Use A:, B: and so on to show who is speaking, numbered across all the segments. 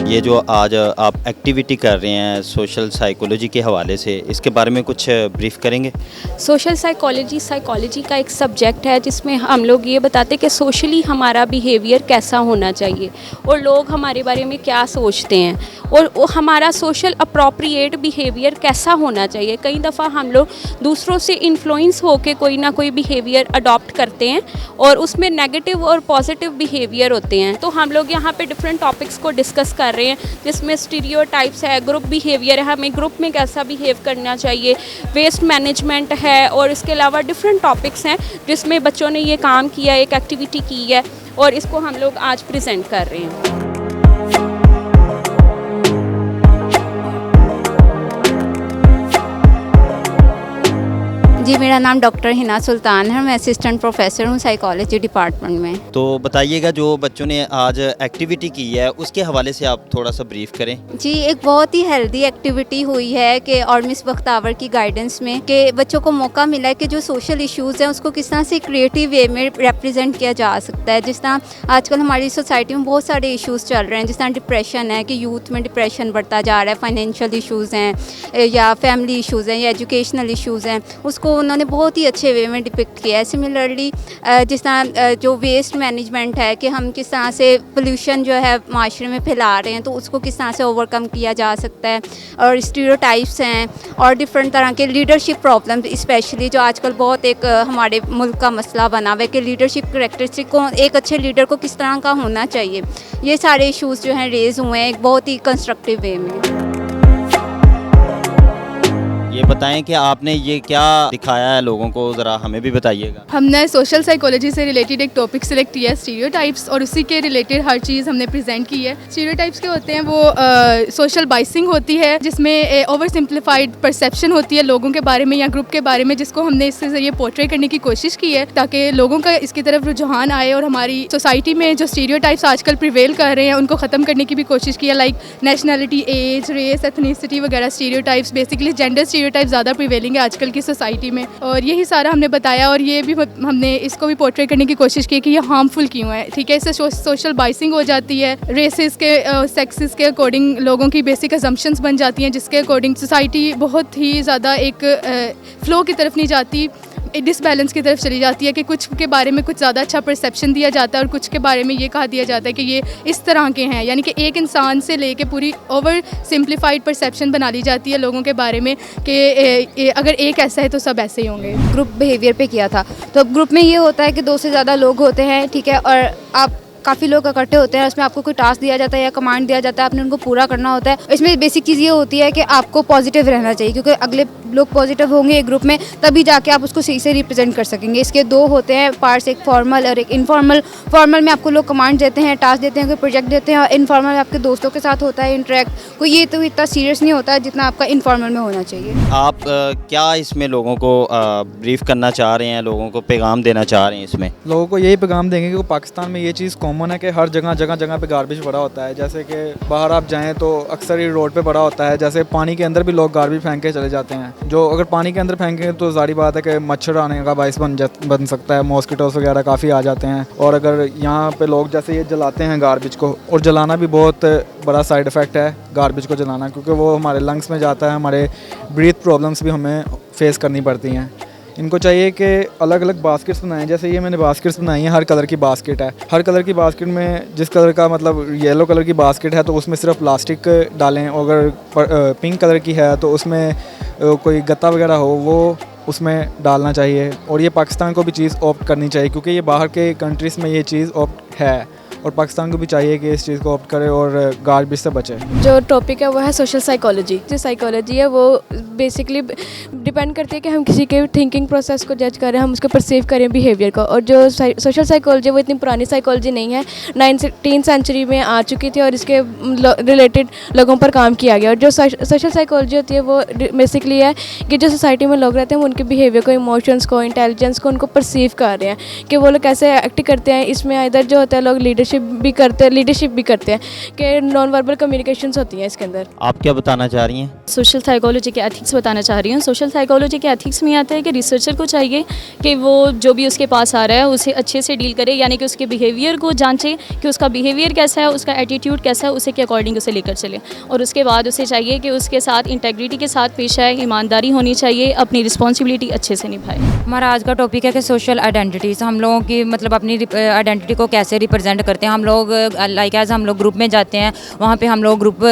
A: ये जो आज आप एक्टिविटी कर रहे हैं सोशल साइकोलॉजी के हवाले से, इसके बारे में कुछ ब्रीफ करेंगे?
B: सोशल साइकोलॉजी का एक सब्जेक्ट है जिसमें हम लोग ये बताते हैं कि सोशली हमारा बिहेवियर कैसा होना चाहिए और लोग हमारे बारे में क्या सोचते हैं और हमारा सोशल अप्रोप्रिएट बिहेवियर कैसा होना चाहिए। कई दफ़ा हम लोग दूसरों से इन्फ्लुएंस होकर कोई ना कोई बिहेवियर अडॉप्ट करते हैं और उसमें नेगेटिव और पॉजिटिव बिहेवियर होते हैं। तो हम लोग यहाँ पे डिफरेंट टॉपिक्स को डिस्कस कर रहे हैं जिसमें स्टीरियोटाइप्स है, ग्रुप बिहेवियर है, हमें ग्रुप में कैसा बिहेव करना चाहिए, वेस्ट मैनेजमेंट है और इसके अलावा डिफरेंट टॉपिक्स हैं जिसमें बच्चों ने ये काम किया, एक एक्टिविटी की है और इसको हम लोग आज प्रेजेंट कर रहे हैं। जी, मेरा नाम डॉक्टर हिना सुल्तान है, मैं असिस्टेंट प्रोफेसर हूँ साइकोलॉजी डिपार्टमेंट में।
A: तो बताइएगा, जो बच्चों ने आज एक्टिविटी की है उसके हवाले से आप थोड़ा सा ब्रीफ करें।
C: जी, एक बहुत ही हेल्दी एक्टिविटी हुई है कि और मिस बख्तावर की गाइडेंस में कि बच्चों को मौका मिला है कि जो सोशल इश्यूज़ हैं उसको किस तरह से क्रिएटिव वे में रिप्रेजेंट किया जा सकता है। जिस तरह आजकल हमारी सोसाइटी में बहुत सारे इश्यूज़ चल रहे हैं, जिस तरह डिप्रेशन है कि यूथ में डिप्रेशन बढ़ता जा रहा है, फाइनेंशियल इश्यूज़ हैं या फैमिली इश्यूज़ हैं या एजुकेशनल इश्यूज़ हैं, उसको उन्होंने बहुत ही अच्छे वे में डिपिक्ट किया है। सिमिलरली जिस तरह जो वेस्ट मैनेजमेंट है कि हम किस तरह से पोल्यूशन जो है माशरे में फैला रहे हैं तो उसको किस तरह से ओवरकम किया जा सकता है, और स्टीरियोटाइप्स हैं और डिफरेंट तरह के लीडरशिप प्रॉब्लम्स, स्पेशली जो आजकल बहुत एक हमारे मुल्क का मसला बना हुआ है कि लीडरशिप करैक्टरिस्टिक को एक अच्छे लीडर को किस तरह का होना चाहिए। ये सारे इश्यूज़ जो हैं रेज़ हुए हैं एक बहुत ही कंस्ट्रक्टिव वे में।
A: ये बताएं कि आपने ये क्या दिखाया है लोगों को, ज़रा हमें भी बताइएगा।
D: हमने सोशल साइकोलॉजी से रिलेटेड एक टॉपिक सिलेक्ट किया है, स्टीरियोटाइप्स, और उसी के रिलेटेड हर चीज़ हमने प्रेजेंट की है। स्टीरियोटाइप्स के होते हैं वो सोशल बाइसिंग होती है जिसमें ओवर सिंप्लीफाइड परसेप्शन होती है लोगों के बारे में या ग्रुप के बारे में, जिसको हमने इसके ज़रिए पोर्ट्रे करने की कोशिश की है ताकि लोगों का इसकी तरफ रुझान आए और हमारी सोसाइटी में जो स्टीरियोटाइप्स आजकल प्रिवेल कर रहे हैं उनको ख़त्म करने की भी कोशिश की है, like nationality, age, race, ethnicity वगैरह स्टीरियोटाइप्स, बेसिकली जेंडर स्टीरियोटाइप ज़्यादा प्रिवेलिंग है आजकल की सोसाइटी में, और यही सारा हमने बताया और ये भी हमने इसको भी पोर्ट्रे करने की कोशिश की कि ये हार्मफुल क्यों है। ठीक है, इससे सोशल बाइसिंग हो जाती है, रेसेस के सेक्सेस के अकॉर्डिंग लोगों की बेसिक अजम्पशंस बन जाती हैं जिसके अकॉर्डिंग सोसाइटी बहुत ही ज़्यादा एक फ़्लो की तरफ नहीं जाती, डिसबैलेंस की तरफ चली जाती है कि कुछ के बारे में कुछ ज़्यादा अच्छा परसेप्शन दिया जाता है और कुछ के बारे में ये कहा दिया जाता है कि ये इस तरह के हैं, यानी कि एक इंसान से लेके पूरी ओवर सिंप्लीफाइड परसेप्शन बना ली जाती है लोगों के बारे में कि अगर एक ऐसा है तो सब ऐसे ही होंगे।
C: ग्रुप बिहेवियर पे किया था, तो ग्रुप में ये होता है कि 2 से ज़्यादा लोग होते हैं, ठीक है, और आप काफ़ी लोग इकट्ठे होते हैं, उसमें आपको कोई टास्क दिया जाता है या कमांड दिया जाता है, आपने उनको पूरा करना होता है। इसमें बेसिक चीज़ ये होती है कि आपको पॉजिटिव रहना चाहिए क्योंकि अगले लोग पॉजिटिव होंगे एक ग्रुप में तभी जाके आप उसको सही से रिप्रेजेंट कर सकेंगे। इसके 2 होते हैं पार्ट्स, एक फॉर्मल और एक इनफॉर्मल। फॉर्मल में आपको लोग कमांड देते हैं, टास्क देते हैं, कोई प्रोजेक्ट देते हैं, और इनफॉर्मल में आपके दोस्तों के साथ होता है इंटरेक्ट, कोई ये तो इतना सीरियस नहीं होता है जितना आपका इनफॉर्मल में होना चाहिए।
A: आप क्या इसमें लोगों को ब्रीफ करना चाह रहे हैं, लोगों को पैगाम देना चाह रहे हैं? इसमें
E: लोगों को यही पैगाम देंगे कि पाकिस्तान में ये चीज़ कॉमन है कि हर जगह पे गार्बेज पड़ा होता है। जैसे कि बाहर आप जाएं तो अक्सर ही रोड पे पड़ा होता है, जैसे पानी के अंदर भी लोग गार्बेज फेंक के चले जाते हैं, जो अगर पानी के अंदर फेंकेंगे तो जारी बात है कि मच्छर आने का बाइस बन सकता है, मॉस्किटोस वगैरह काफ़ी आ जाते हैं। और अगर यहाँ पे लोग जैसे ये जलाते हैं गार्बेज को, और जलाना भी बहुत बड़ा साइड इफ़ेक्ट है गार्बेज को जलाना, क्योंकि वो हमारे लंग्स में जाता है, हमारे ब्रीथ प्रॉब्लम्स भी हमें फेस करनी पड़ती हैं। इनको चाहिए कि अलग अलग बास्केट्स बनाएं, जैसे ये मैंने बास्केट्स बनाई हैं, हर कलर की बास्केट है। हर कलर की बास्केट में जिस कलर का मतलब येलो कलर की बास्केट है तो उसमें सिर्फ प्लास्टिक डालें, अगर पिंक कलर की है तो उसमें कोई गत्ता वगैरह हो वो उसमें डालना चाहिए। और ये पाकिस्तान को भी चीज़ ऑप्ट करनी चाहिए क्योंकि ये बाहर के कंट्रीज़ में ये चीज़ ऑप्ट है, और पाकिस्तान को भी चाहिए कि इस चीज़ को ऑप्ट करे और गार्बेज से बचे।
F: जो टॉपिक है वो है सोशल साइकोलॉजी। जो साइकोलॉजी है वो बेसिकली डिपेंड करती है कि हम किसी के थिंकिंग प्रोसेस को जज करें, हम उसको परसीव करें बिहेवियर को। और जो सोशल साइकोलॉजी वो इतनी पुरानी साइकोलॉजी नहीं है, 19th सेंचुरी में आ चुकी थी और इसके रिलेटेड लोगों पर काम किया गया। और जो सोशल साइकोलॉजी होती है वो बेसिकली है कि जो सोसाइटी में लोग रहते हैं वो उनके बिहेवियर को, इमोशंस को, इंटेलिजेंस को उनको परसीव कर रहे हैं कि वो लोग कैसे एक्ट करते हैं। इसमें इधर जो होता है लोग लीडरशिप भी करते हैं कि नॉन वर्बल कम्युनिकेशंस होती हैं इसके अंदर।
A: आप क्या बताना चाह रही हैं?
G: सोशल साइकोलॉजी के एथिक्स बताना चाह रही हूँ। सोशल साइकोलॉजी के एथिक्स में आता है कि रिसर्चर को चाहिए कि वो जो भी उसके पास आ रहा है उसे अच्छे से डील करे, यानी कि उसके बिहेवियर को जांचे कि उसका बिहेवियर कैसा है, उसका एटीट्यूड कैसा है, उसे के अकॉर्डिंग उसे लेकर चले। और उसके बाद उसे चाहिए कि उसके साथ इंटेग्रिटी के साथ पेश आए, ईमानदारी होनी चाहिए, अपनी रिस्पॉन्सिबिलिटी अच्छे से निभाए।
H: हमारा आज का टॉपिक है कि सोशल आइडेंटिटीज़, हम लोगों की मतलब अपनी आइडेंटिटी को कैसे रिप्रेजेंट करते हैं। हम लोग लाइक एज हम लोग ग्रुप में जाते हैं, वहाँ पे हम लोग ग्रुप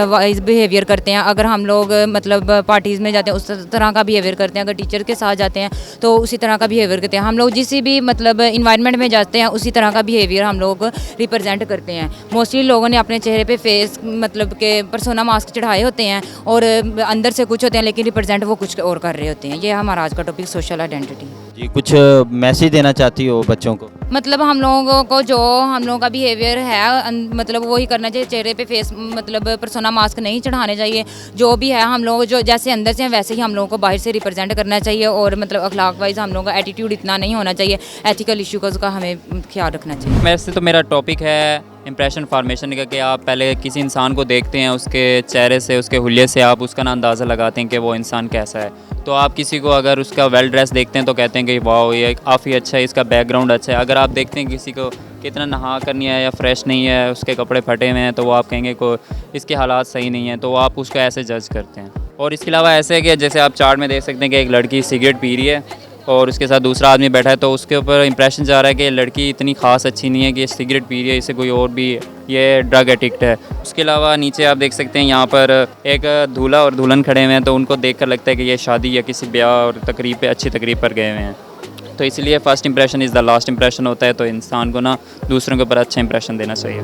H: वाइज बिहेवियर करते हैं। अगर हम लोग मतलब पार्टीज़ में जाते हैं उस तरह का बिहेवियर करते हैं। अगर टीचर के साथ जाते हैं तो उसी तरह का बिहेवियर करते हैं। हम लोग जिस भी मतलब इन्वायरमेंट में जाते हैं उसी तरह का बिहेवियर हम लोग रिप्रेजेंट करते हैं। मोस्टली लोगों ने अपने चेहरे पे फेस मतलब के पर्सोना मास्क चढ़ाए होते हैं और अंदर से कुछ होते हैं, लेकिन रिप्रेजेंट वो कुछ और कर रहे होते हैं। ये हमारा आज का टॉपिक सोशल आइडेंटिटी।
A: जी, कुछ मैसेज देना चाहती हो बच्चों को?
H: मतलब हम लोगों को जो हम लोगों का बिहेवियर है मतलब वही करना चाहिए। चेहरे पे फेस मतलब पर्सोना मास्क नहीं चढ़ाने चाहिए। जो भी है हम लोग जो जैसे अंदर से हैं वैसे ही हम लोगों को बाहर से रिप्रेजेंट करना चाहिए। और मतलब अखलाक वाइज हम लोगों का एटीट्यूड इतना नहीं होना चाहिए। एथिकल इशू का हमें ख्याल रखना चाहिए।
I: वैसे तो मेरा टॉपिक है इम्प्रेशन फार्मेशन का, कि आप पहले किसी इंसान को देखते हैं, उसके चेहरे से, उसके हुलिये से आप उसका ना अंदाज़ा लगाते हैं कि वो इंसान कैसा है। तो आप किसी को अगर उसका वेल ड्रेस देखते हैं तो कहते हैं कि वाह ये काफ़ी अच्छा है, इसका बैकग्राउंड अच्छा है। अगर आप देखते हैं किसी को कितना नहा कर नहीं है या फ्रेश नहीं है, उसके कपड़े फटे हुए हैं, तो वो आप कहेंगे को इसके हालात सही नहीं हैं, तो आप उसको ऐसे जज करते हैं। और इसके अलावा ऐसे है कि जैसे आप चार्ट में देख सकते हैं कि एक लड़की सिगरेट पी रही है और उसके साथ दूसरा आदमी बैठा है, तो उसके ऊपर इंप्रेशन जा रहा है कि लड़की इतनी ख़ास अच्छी नहीं है कि ये सिगरेट पी रही है, इससे कोई और भी ये ड्रग एडिक्ट है। उसके अलावा नीचे आप देख सकते हैं यहाँ पर एक दूल्हा और दुल्हन खड़े हुए हैं, तो उनको देखकर लगता है कि ये शादी या किसी ब्याह और तकरीब पे अच्छी तकरीब पर गए हुए हैं। तो इसलिए first impression is the last impression होता है। तो इंसान को ना दूसरों के ऊपर अच्छा इंप्रेशन देना चाहिए।